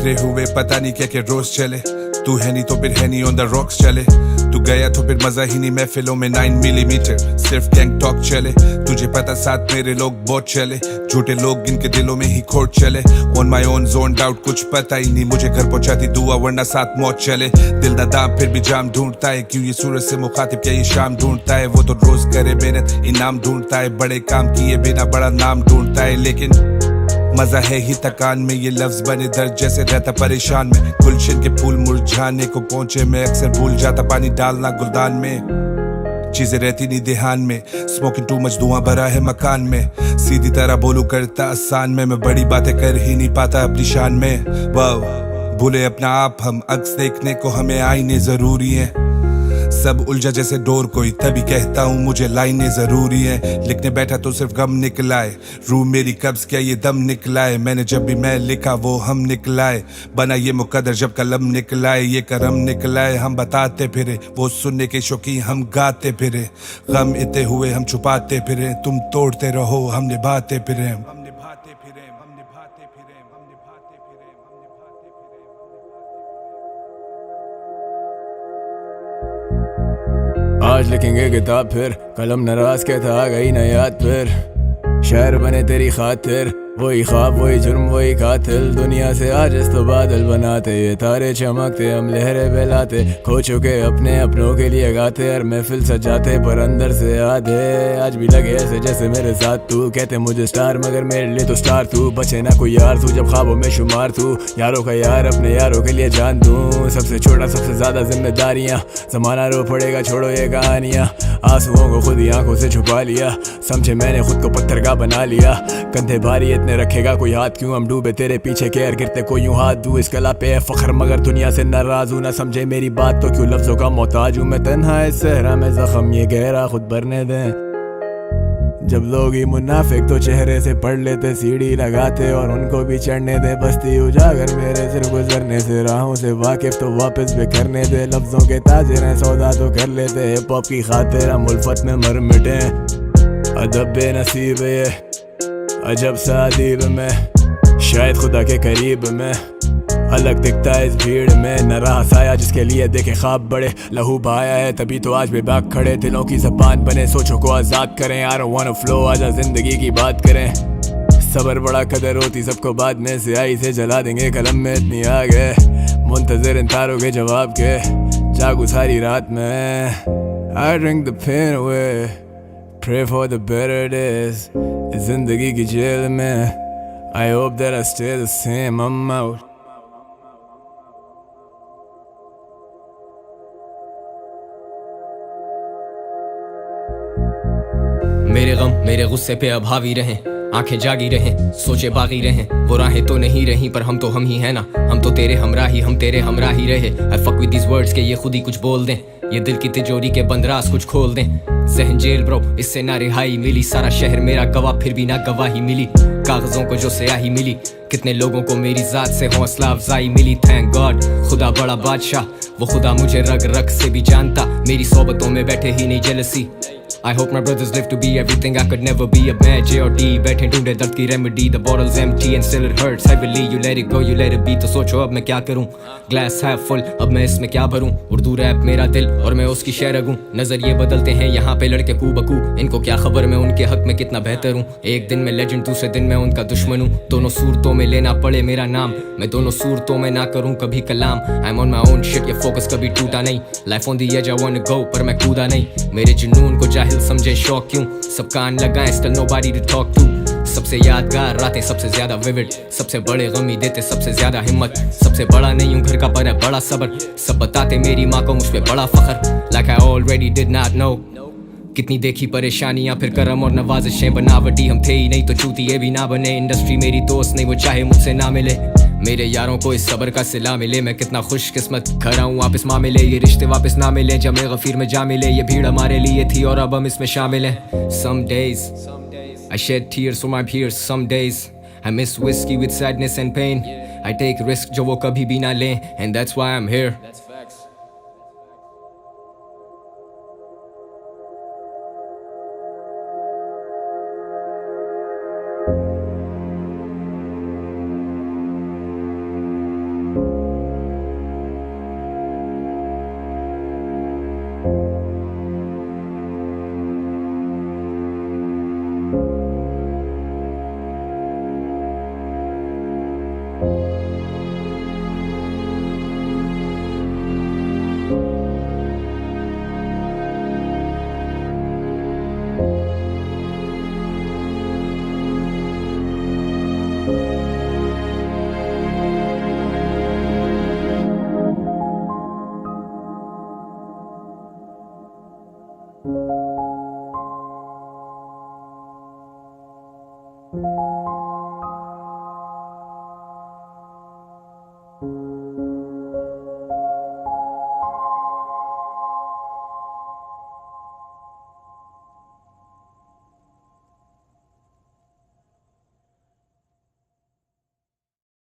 तेरे हुए पता नहीं क्या क्या रोज चले, तू है नहीं तो फिर है नहीं ऑन द रॉक्स चले, तू गया तो फिर मजा ही नहीं महफिलों में 9 मिलीमीटर सिर्फ गैंग टॉक चले, तुझे पता साथ मेरे लोग बहुत चले, झूठे लोग इनके दिलों में ही खोट चले, on my own zone doubt कुछ पता ही नहीं, मुझे घर पहुंचाती दुआ वरना साथ मौत चले, दिल दा दाम फिर भी जाम ढूंढता है, क्यों ये सूरज से मुखातिब क्या ये शाम ढूंढता है, वो तो रोज करे मेहनत इनाम ढूंढता है, बड़े काम किए बिना बड़ा नाम ढूंढता है, लेकिन मजा है ही थकान में, ये लफ्ज बने दर्द जैसे रहता परेशान में, गुलशन के फूल मुरझाने को पहुंचे मैं अक्सर भूल जाता पानी डालना गुलदान में, चीजें रहती नहीं ध्यान में, स्मोकिंग टू मच धुआं भरा है मकान में, सीधी तरह बोलू करता आसान में, मैं बड़ी बातें कर ही नहीं पाता अपनी शान में, वाह भूले अपना आप हम, अक्स देखने को हमें आईने जरूरी है, सब उलझा जैसे डोर कोई, तभी कहता हूँ मुझे लाइनें जरूरी है, लिखने बैठा तो सिर्फ गम निकलाए, रूह मेरी कब्ज क्या ये दम निकलाए, मैंने जब भी मैं लिखा वो हम निकलाए, बना ये मुकद्दर जब कलम निकलाए, ये करम निकलाए, हम बताते फिरे, वो सुनने के शौकीन हम गाते फिरे, गम इतने हुए हम छुपाते फिरे, तुम तोड़ते रहो हम निभाते फिरे, हम निभाते फिरे, हम निभाते फिरे, हम निभाते फिरे, हम निभाते फिरे। आज लिखेंगे किताब फिर, कलम नाराज कहता आ गई ना याद फिर, शायर बने तेरी खातिर, वही ख्वाब वही जुर्म वही कातिल, दुनिया से आज तो बादल बनाते, ये तारे चमकते हम लहरें बहलाते, खो चुके अपने अपनों के लिए गाते, हर महफिल सजाते पर अंदर से आधे, आज भी लगे ऐसे जैसे मेरे साथ तू, कहते मुझे स्टार मगर मेरे लिए तो स्टार तू, बचे ना कोई यार तू जब ख्वाबों में शुमार तू, यारों का यार अपने यारों के लिए जान दूं, सबसे छोटा सबसे ज्यादा जिम्मेदारियां, जमाना रो पड़ेगा छोड़ो ये कहानियां, आंसुओं को खुद ही आंखों से छुपा लिया, समझे मैंने खुद को पत्थर का बना लिया, कंधे भारी इतने रखेगा कोई हाथ क्यों, हम डूबे तेरे पीछे केयर गिरते कोई यूं हाथ दूं, इस कला पे है फख्र मगर दुनिया से नाराज हूं, ना समझे मेरी बात तो क्यों लफ्जों का मोहताज हूं, मैं तन्हा इस सहरा में जख्म ये गहरा खुद भरने दें, जब लोग ही मुनाफिक तो चेहरे से पढ़ लेते, सीढ़ी लगाते और उनको भी चढ़ने दे, बस्ती उजागर मेरे सिर गुजरने से, राहों से वाकिफ तो वापस भी करने दे, लफ्जों के ताजिर हैं सौदा तो कर लेते, हिप हॉप की खातिर हम उल्फत में मर मिटे, अदब बेनसीब ये अजब सा अदीब में, शायद खुदा के करीब में, अलग दिखता है इस भीड़ में, न रहा साया जिसके लिए देखे ख्वाब बड़े, लहू बहाया है तभी तो आज बेबाक खड़े, दिलों की ज़बान बने सोचों को आज़ाद करें, I don't wanna flow आजा जिंदगी की बात करें, सबर बड़ा कदर होती सबको बाद में, स्याही से जला देंगे कलम में इतनी आग है, मुंतज़िर इन तारों के जवाब के, जागू सारी रात में, I drink the pain away, pray for the better days, जिंदगी की जेल में, I hope that I stay the same, I'm out. मेरे गम मेरे गुस्से पे अब हावी रहें, आंखें जागी रहें, सोचे बागी रहें, वो राहें तो नहीं रही पर हम तो हम ही है ना, हम तो तेरे हमराही हम तेरे हमराही रहे, I fuck with these words के ये खुद ही कुछ बोल दें, ये दिल की तिजोरी के बंद राज कुछ खोल दें, जहन जेल ब्रो इससे ना रिहाई मिली, सारा शहर मेरा गवाह फिर भी ना गवाही मिली, कागजों को जो स्याही मिली, कितने लोगों को मेरी जात से हौसला अफजाई मिली, थैंक गॉड खुदा बड़ा बादशाह, वो खुदा मुझे रग रग से भी जानता, मेरी सोबतों में बैठे ही नहीं jealousy, I hope my brothers live to be everything I could never be, a bad J.O.D. बैठे ढूंढे दर्द की remedy, the bottle's empty and still it hurts heavily, you let it go you let it be, तो सोचो अब मैं क्या करूं, glass half full अब मैं इसमें क्या भरूं, उर्दू रैप मेरा दिल और मैं उसकी शेरगूं, नजरिए बदलते हैं यहाँ पे लड़के कू बकू, इनको क्या खबर मैं उनके हक में कितना बेहतर हूँ, एक दिन मैं लेजेंड दूसरे दिन मैं उनका दुश्मन हूँ, दोनों सूरतों में लेना पड़े मेरा नाम, मैं दोनों सूरतों में ना करूँ कभी कलाम, I'm on my own shit ये फोकस कभी टूटा नहीं, life on the edge I wanna go पर मैं कूदा नहीं, मेरे जुनून को जाहिल समझे शौक क्यों, सब कान लगाएं still nobody to talk to, सबसे यादगार रातें सबसे ज्यादा विविड, सबसे बड़े गमी देते सबसे ज्यादा हिम्मत, सबसे बड़ा नहीं हूँ घर का पर है बड़ा सबर, सब बताते मेरी माँ को मुझ पे बड़ा फखर, like I already did not know, कितनी देखी परेशानियां फिर करम और नवाजिशें, बनावटी हम थे ही नहीं तो चूतिए भी ना बने, इंडस्ट्री मेरी दोस्त नहीं वो चाहे मुझसे ना मिले, मेरे यारों को इस सबर का सिला मिले, मैं कितना खुशकिस्मत खरा हूँ वापस मामिले, ये रिश्ते वापस ना मिले जमे गफीर में जा मिले, ये भीड़ हमारे लिए थी और अब हम इसमें शामिल हैं, some days I shed tears for my peers, some days I miss whiskey with sadness and pain, I take risk जो वो कभी भी ना लें, and that's why I'm here. है।